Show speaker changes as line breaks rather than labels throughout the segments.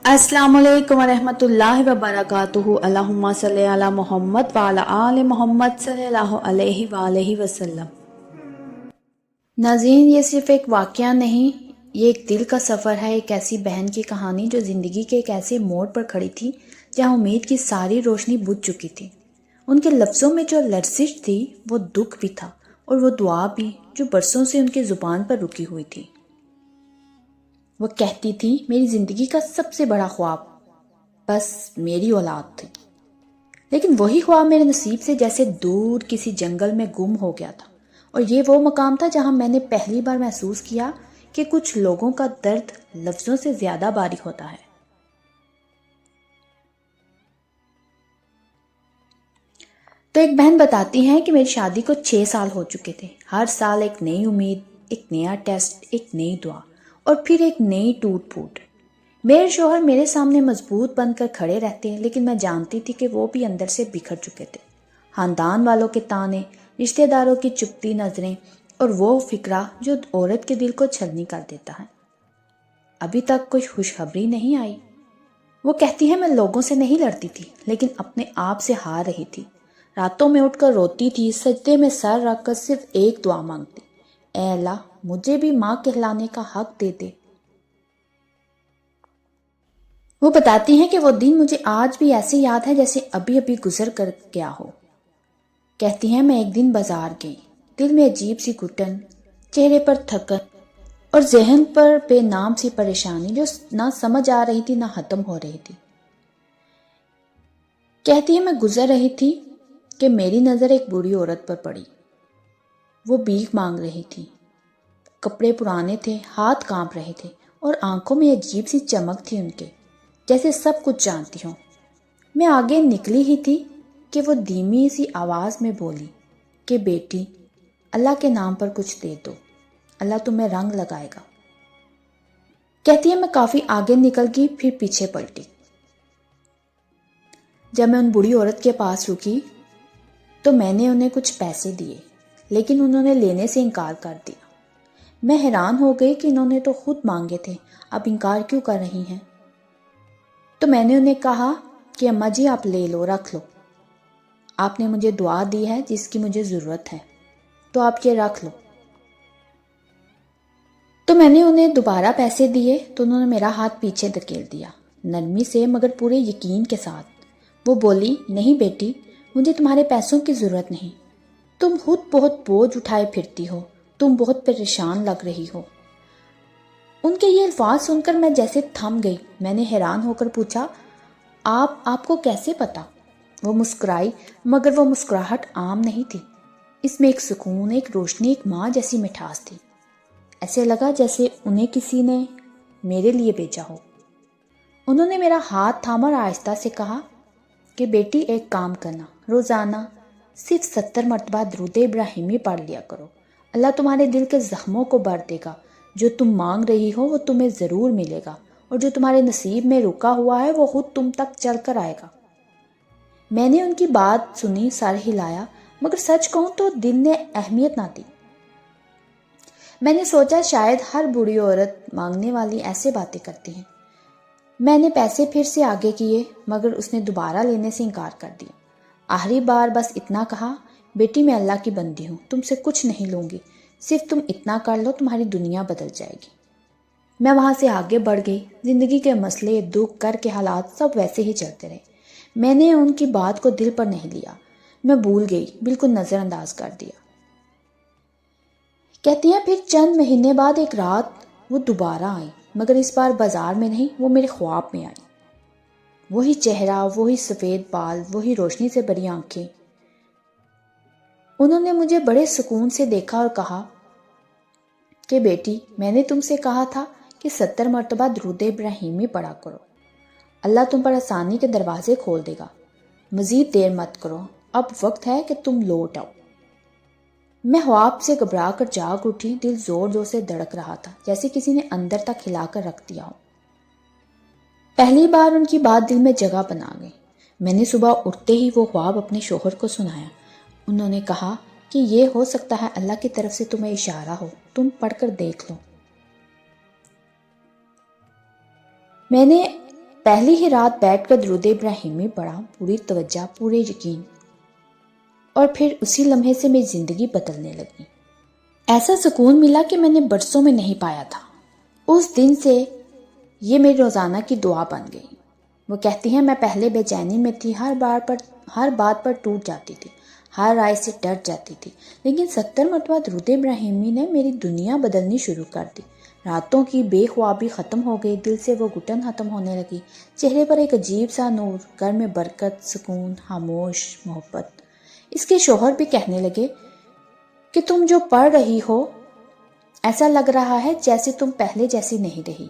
السلام علیکم ورحمۃ اللہ وبرکاتہ۔ اللہم صلی علی محمد وعلی آل محمد صلی اللہ علیہ وآلہ وسلم۔ ناظرین، یہ صرف ایک واقعہ نہیں، یہ ایک دل کا سفر ہے، ایک ایسی بہن کی کہانی جو زندگی کے ایک ایسے موڑ پر کھڑی تھی جہاں امید کی ساری روشنی بجھ چکی تھی۔ ان کے لفظوں میں جو لرزش تھی وہ دکھ بھی تھا، اور وہ دعا بھی جو برسوں سے ان کی زبان پر رکی ہوئی تھی۔ وہ کہتی تھی، میری زندگی کا سب سے بڑا خواب بس میری اولاد تھی، لیکن وہی خواب میرے نصیب سے جیسے دور کسی جنگل میں گم ہو گیا تھا، اور یہ وہ مقام تھا جہاں میں نے پہلی بار محسوس کیا کہ کچھ لوگوں کا درد لفظوں سے زیادہ باریک ہوتا ہے۔ تو ایک بہن بتاتی ہے کہ میری شادی کو 6 سال ہو چکے تھے۔ ہر سال ایک نئی امید، ایک نیا ٹیسٹ، ایک نئی دعا، اور پھر ایک نئی ٹوٹ پھوٹ۔ میرے شوہر میرے سامنے مضبوط بن کر کھڑے رہتے ہیں، لیکن میں جانتی تھی کہ وہ بھی اندر سے بکھر چکے تھے۔ خاندان والوں کے تانے، رشتہ داروں کی چپتی نظریں، اور وہ فکرہ جو عورت کے دل کو چھلنی کر دیتا ہے۔ ابھی تک کوئی خوشخبری نہیں آئی۔ وہ کہتی ہے، میں لوگوں سے نہیں لڑتی تھی، لیکن اپنے آپ سے ہار رہی تھی۔ راتوں میں اٹھ کر روتی تھی، سجدے میں سر رکھ کر صرف ایک دعا مانگتی، اے اللہ مجھے بھی ماں کہلانے کا حق دے دے۔ وہ بتاتی ہیں کہ وہ دن مجھے آج بھی ایسے یاد ہے جیسے ابھی ابھی گزر کر گیا ہو۔ کہتی ہیں، میں ایک دن بازار گئی، دل میں عجیب سی گھٹن، چہرے پر تھکن، اور ذہن پر بے نام سی پریشانی جو نہ سمجھ آ رہی تھی نہ ختم ہو رہی تھی۔ کہتی ہے، میں گزر رہی تھی کہ میری نظر ایک بوڑھی عورت پر پڑی۔ وہ بھیک مانگ رہی تھی، کپڑے پرانے تھے، ہاتھ کانپ رہے تھے، اور آنکھوں میں عجیب سی چمک تھی ان کے، جیسے سب کچھ جانتی ہوں۔ میں آگے نکلی ہی تھی کہ وہ دھیمی سی آواز میں بولی کہ بیٹی، اللہ کے نام پر کچھ دے دو، اللہ تمہیں رنگ لگائے گا۔ کہتی ہے، میں کافی آگے نکل گئی، پھر پیچھے پلٹی۔ جب میں ان بوڑھی عورت کے پاس رکی تو میں نے انہیں کچھ پیسے دیے، لیکن انہوں نے لینے سے انکار کر دیا۔ میں حیران ہو گئی کہ انہوں نے تو خود مانگے تھے، اب انکار کیوں کر رہی ہیں؟ تو میں نے انہیں کہا کہ اماں جی آپ لے لو، رکھ لو، آپ نے مجھے دعا دی ہے جس کی مجھے ضرورت ہے، تو آپ یہ رکھ لو۔ تو میں نے انہیں دوبارہ پیسے دیے تو انہوں نے میرا ہاتھ پیچھے دھکیل دیا، نرمی سے مگر پورے یقین کے ساتھ۔ وہ بولی، نہیں بیٹی، مجھے تمہارے پیسوں کی ضرورت نہیں، تم خود بہت بوجھ اٹھائے پھرتی ہو، تم بہت پریشان لگ رہی ہو۔ ان کے یہ الفاظ سن کر میں جیسے تھم گئی۔ میں نے حیران ہو کر پوچھا، آپ کو کیسے پتا؟ وہ مسکرائی، مگر وہ مسکراہٹ عام نہیں تھی، اس میں ایک سکون، ایک روشنی، ایک ماں جیسی مٹھاس تھی۔ ایسے لگا جیسے انہیں کسی نے میرے لیے بھیجا ہو۔ انہوں نے میرا ہاتھ تھاما اور آہستہ سے کہا کہ بیٹی ایک کام کرنا، روزانہ صرف 70 مرتبہ درود ابراہیمی پڑھ لیا کرو، اللہ تمہارے دل کے زخموں کو بھر دے گا، جو تم مانگ رہی ہو وہ تمہیں ضرور ملے گا، اور جو تمہارے نصیب میں رکا ہوا ہے وہ خود تم تک چل کر آئے گا۔ میں نے ان کی بات سنی، سر ہلایا، مگر سچ کہوں تو دل نے اہمیت نہ دی۔ میں نے سوچا شاید ہر بوڑھی عورت مانگنے والی ایسے باتیں کرتی ہیں۔ میں نے پیسے پھر سے آگے کیے، مگر اس نے دوبارہ لینے سے انکار کر دیا۔ آخری بار بس اتنا کہا، بیٹی میں اللہ کی بندی ہوں، تم سے کچھ نہیں لوں گی، صرف تم اتنا کر لو، تمہاری دنیا بدل جائے گی۔ میں وہاں سے آگے بڑھ گئی۔ زندگی کے مسئلے، دکھ، کر کے حالات سب ویسے ہی چلتے رہے۔ میں نے ان کی بات کو دل پر نہیں لیا، میں بھول گئی، بالکل نظر انداز کر دیا۔ کہتی ہیں، پھر چند مہینے بعد ایک رات وہ دوبارہ آئی، مگر اس بار بازار میں نہیں، وہ میرے خواب میں آئی۔ وہی چہرہ، وہی سفید بال، وہی روشنی سے بھری آنکھیں۔ انہوں نے مجھے بڑے سکون سے دیکھا اور کہا کہ بیٹی، میں نے تم سے کہا تھا کہ 70 مرتبہ درود ابراہیمی پڑھا کرو، اللہ تم پر آسانی کے دروازے کھول دے گا، مزید دیر مت کرو، اب وقت ہے کہ تم لوٹ آؤ۔ میں خواب سے گھبرا کر جاگ اٹھی، دل زور زور سے دھڑک رہا تھا، جیسے کسی نے اندر تک ہلا کر رکھ دیا ہو۔ پہلی بار ان کی بات دل میں جگہ بنا گئی۔ میں نے صبح اٹھتے ہی وہ خواب اپنے شوہر کو سنایا۔ انہوں نے کہا کہ یہ ہو سکتا ہے اللہ کی طرف سے تمہیں اشارہ ہو، تم پڑھ کر دیکھ لو۔ میں نے پہلی ہی رات بیٹھ کر درود ابراہیمی پڑھا، پوری توجہ، پورے یقین، اور پھر اسی لمحے سے میری زندگی بدلنے لگی۔ ایسا سکون ملا کہ میں نے برسوں میں نہیں پایا تھا۔ اس دن سے یہ میری روزانہ کی دعا بن گئی۔ وہ کہتی ہیں میں پہلے بے چینی میں تھی، ہر بات پر ٹوٹ جاتی تھی، ہر رائے سے ڈر جاتی تھی، لیکن 70 مرتبہ درود ابراہیمی نے میری دنیا بدلنی شروع کر دی۔ راتوں کی بے خوابی ختم ہو گئی، دل سے وہ گھٹن ختم ہونے لگی، چہرے پر ایک عجیب سا نور، گھر میں برکت، سکون، خاموش محبت۔ اس کے شوہر بھی کہنے لگے کہ تم جو پڑھ رہی ہو ایسا لگ رہا ہے جیسے تم پہلے جیسی نہیں رہی،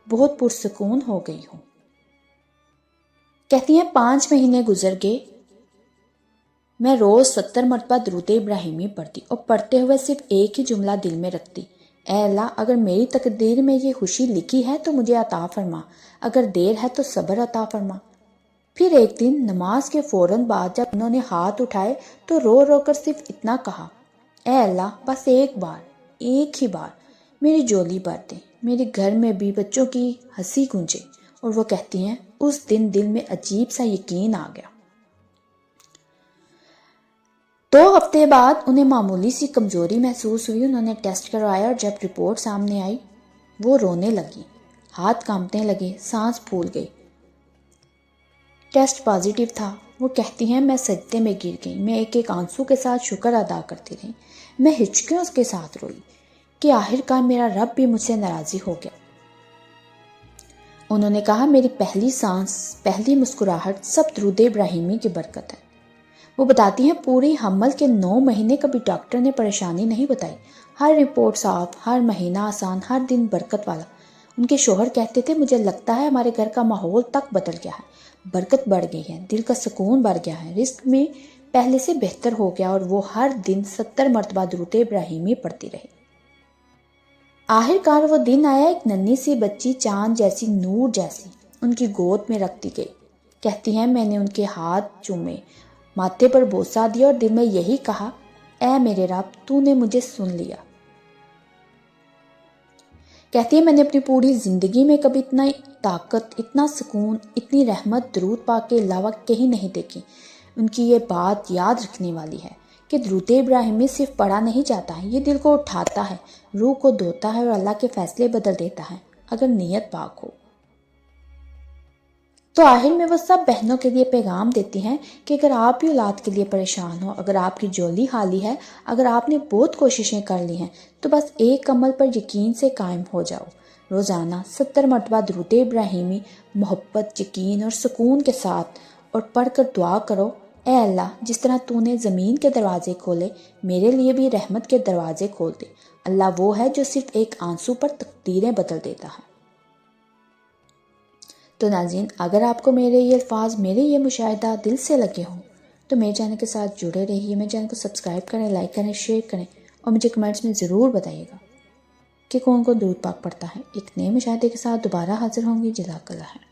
بہت پرسکون ہو گئی ہو۔ کہتی ہیں 5 مہینے گزر گئے، میں روز 70 مرتبہ درود ابراہیمی پڑھتی اور پڑھتے ہوئے صرف ایک ہی جملہ دل میں رکھتی، اے اللہ اگر میری تقدیر میں یہ خوشی لکھی ہے تو مجھے عطا فرما، اگر دیر ہے تو صبر عطا فرما۔ پھر ایک دن نماز کے فوراً بعد جب انہوں نے ہاتھ اٹھائے تو رو رو کر صرف اتنا کہا، اے اللہ بس ایک ہی بار میری جولی بھر دے، میرے گھر میں بھی بچوں کی ہنسی گونجے۔ اور وہ کہتی ہیں اس دن دل میں عجیب سا یقین آ گیا۔ 2 ہفتے بعد انہیں معمولی سی کمزوری محسوس ہوئی، انہوں نے ٹیسٹ کروایا اور جب رپورٹ سامنے آئی وہ رونے لگی، ہاتھ کانپنے لگے، سانس پھول گئی۔ ٹیسٹ پازیٹیو تھا۔ وہ کہتی ہیں میں سجدے میں گر گئی، میں ایک ایک آنسو کے ساتھ شکر ادا کرتی رہی، میں ہچکیوں کے ساتھ روئی کہ آخرکار میرا رب بھی مجھ سے ناراضی ہو گیا۔ انہوں نے کہا میری پہلی سانس، پہلی مسکراہٹ سب درود ابراہیمی کی برکت ہے۔ وہ بتاتی ہیں پوری حمل کے 9 مہینے کبھی ڈاکٹر نے پریشانی نہیں بتائی، ہر رپورٹ صاف، ہر مہینہ آسان، ہر دن برکت والا۔ ان کے شوہر کہتے تھے مجھے لگتا ہے ہمارے گھر کا ماحول تک بدل گیا ہے، برکت بڑھ گئی ہے، دل کا سکون بڑھ گیا ہے، رزق میں پہلے سے بہتر ہو گیا، اور وہ ہر دن 70 مرتبہ درود ابراہیمی پڑھتی رہی۔ آخرکار وہ دن آیا، ایک ننھی سی بچی چاند جیسی، نور جیسی ان کی گود میں رکھ دی گئی۔ کہتی ہیں میں نے ان کے ہاتھ چومے، ماتھے پر بوسہ دیا اور دل میں یہی کہا، اے میرے رب تو نے مجھے سن لیا۔ کہتی ہے میں نے اپنی پوری زندگی میں کبھی اتنا طاقت، اتنا سکون، اتنی رحمت درود پاک کے علاوہ کہیں نہیں دیکھی۔ ان کی یہ بات یاد رکھنے والی ہے کہ درود ابراہیمی صرف پڑھا نہیں جاتا ہے، یہ دل کو اٹھاتا ہے، روح کو دھوتا ہے اور اللہ کے فیصلے بدل دیتا ہے اگر نیت پاک ہو۔ تو آخر میں وہ سب بہنوں کے لیے پیغام دیتی ہیں کہ اگر آپ بھی اولاد کے لیے پریشان ہو، اگر آپ کی جولی خالی ہے، اگر آپ نے بہت کوششیں کر لی ہیں تو بس ایک عمل پر یقین سے قائم ہو جاؤ، روزانہ 70 مرتبہ درود ابراہیمی محبت، یقین اور سکون کے ساتھ، اور پڑھ کر دعا کرو، اے اللہ جس طرح تو نے زمین کے دروازے کھولے میرے لیے بھی رحمت کے دروازے کھول دے۔ اللہ وہ ہے جو صرف ایک آنسو پر تقدیریں بدل دیتا ہے۔ تو ناظرین اگر آپ کو میرے یہ الفاظ، میرے یہ مشاہدہ دل سے لگے ہوں تو میرے چینل کے ساتھ جڑے رہیے، میرے چینل کو سبسکرائب کریں، لائک کریں، شیئر کریں، اور مجھے کمنٹس میں ضرور بتائیے گا کہ کون درود پاک پڑھتا ہے۔ ایک نئے مشاہدے کے ساتھ دوبارہ حاضر ہوں گی۔ جزاک اللہ خیر۔